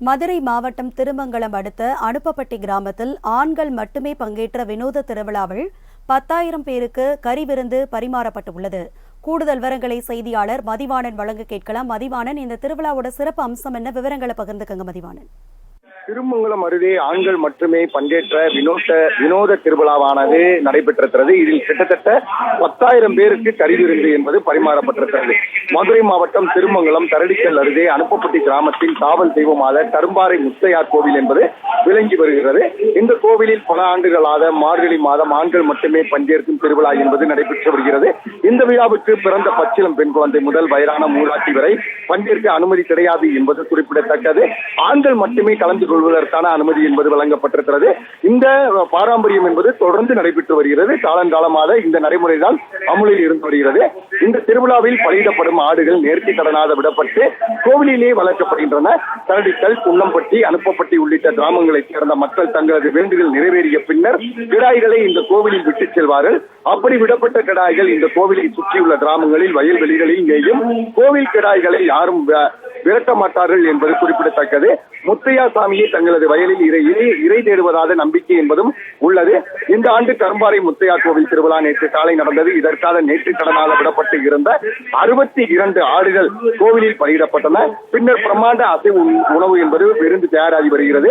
மதுரை மாவட்டம் திருமங்கலம் அடுத்த அனுப்பப்பட்டி கிராமத்தில் ஆண்கள் மட்டுமே பங்கேற்ற வினோத திருவிழாவில் 10,000 பேருக்கு கறி விருந்து பரிமாறப்பட்டுள்ளது. கூடுதல் விவரங்களை செய்தியாளர் மதிவாணன் வழங்க கேட்கலாம். மதிவாணன், இந்த திருவிழாவோட சிறப்பு அம்சம் என்ன? விவரங்களை பகிர்ந்துக்கங்க மதிவாணன். திருமங்கலம் அருகே ஆண்கள் மட்டுமே பங்கேற்ற வினோத திருவிழாவானது நடைபெற்றிருக்கிறது. இதில் கிட்டத்தட்ட 10,000 பேருக்கு கறி விருந்து என்பது பரிமாறப்பட்டிருக்கிறது. மதுரை மாவட்டம் திருமங்கலம் தரடிக்கல் அருகே அனுப்பப்பட்டி கிராமத்தின் காவல் தெய்வமாக கரும்பாறை முத்தையார் கோவில் என்பது விளங்கி வருகிறது. இந்த கோவிலில் பல ஆண்டுகளாக மார்கழி மாதம் ஆண்கள் மட்டுமே பங்கேற்கும் திருவிழா என்பது நடைபெற்று வருகிறது. இந்த விழாவுக்கு பிறந்த பச்சிளம் பெண் குழந்தை முதல் வயதான மூதாட்டி வரை பங்கேற்க அனுமதி கிடையாது என்பது குறிப்பிடத்தக்கது. ஆண்கள் மட்டுமே கலந்து கொள்வதற்கான அனுமதி என்பது வழங்கப்பட்டிருக்கிறது. இந்த பாரம்பரியம் என்பது தொடர்ந்து நடைபெற்று வருகிறது. காலங்காலமாக இந்த நடைமுறைதான் அமுலில் இருந்து வருகிறது. இந்த திருவிழாவில் பலியிடப்படும் ஆடுகள் நேர்த்தி கடனாக விடப்பட்டு கோவிலிலே வளர்க்கப்படுகின்றன. தரடிக்கல், குன்னம்பட்டி, அனுப்பப்பட்டி உள்ளிட்ட கிராமங்களைச் சேர்ந்த மக்கள் தங்களது வேண்டுதல் நிறைவேறிய பின்னர் கிடாய்களை இந்த கோவிலில் விட்டுச் செல்வார்கள். அப்படி விடப்பட்ட கிடாய்கள் இந்த கோவிலை சுற்றியுள்ள கிராமங்களில் வயல்வெளிகளில் மேயும். கோவில் கிடாய்களை யாரும் விரட்ட மாட்டார்கள் என்பது குறிப்பிடத்தக்கது. முத்தையா சாமியை தங்களது வயலில் இறை தேடுவதாக நம்பிக்கை என்பதும் உள்ளது. இந்த ஆண்டு கரும்பாறை முத்தையா கோவில் திருவிழா நேற்று காலை நடந்தது. இதற்காக நேற்று கடனாக விடப்பட்டு இருந்த 62 ஆடுகள் கோவிலில் பலியிடப்பட்டன. பின்னர் பிரம்மாண்ட அசைவு உணவு என்பது விருந்து தயாராகி வருகிறது.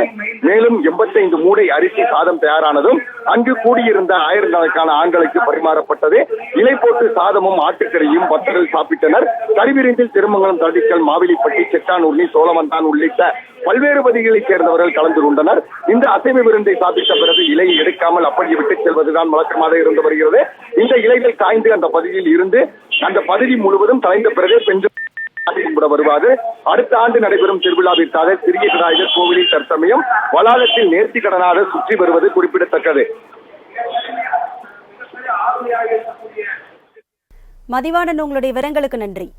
மேலும் 85 மூடை அரிசி சாதம் தயாரானதும் அங்கு கூடியிருந்த ஆயிரக்கணக்கான ஆண்களுக்கு பரிமாறப்பட்டது. இலை போட்டு சாதமும் ஆட்டுக்கறியும் பக்தர்கள் சாப்பிட்டனர். கறிவிருந்தில் திருமங்கலம், தரடிக்கல், மாவிலிப்பட்டி, செட்டானூர்னி, சோழவந்தான் உள்ளிட்ட பல்வேறு பகுதிகளைச் சேர்ந்தவர்கள் கலந்து கொண்டனர். இந்த அசைவ விருந்தை சாப்பிட்ட பிறகு இலையை எடுக்காமல் அப்படியே விட்டுச் செல்வதுதான் வழக்கமாக இருந்து வருகிறது. இந்த இலைகள் காய்ந்து அந்த பகுதியில் இருந்து அந்த பகுதி முழுவதும் கலைந்த பிறகு பெண்கள் வருவாது. அடுத்த ஆண்டு நடைபெறும் திருவிழாவிற்காக சிறிய கிடாய்கள் கோவிலில் தற்சமயம் வளாகத்தில் நேர்த்தி கடனாக சுற்றி வருவது குறிப்பிடத்தக்கது. மதிவாணன், உங்களுடைய விவரங்களுக்கு நன்றி.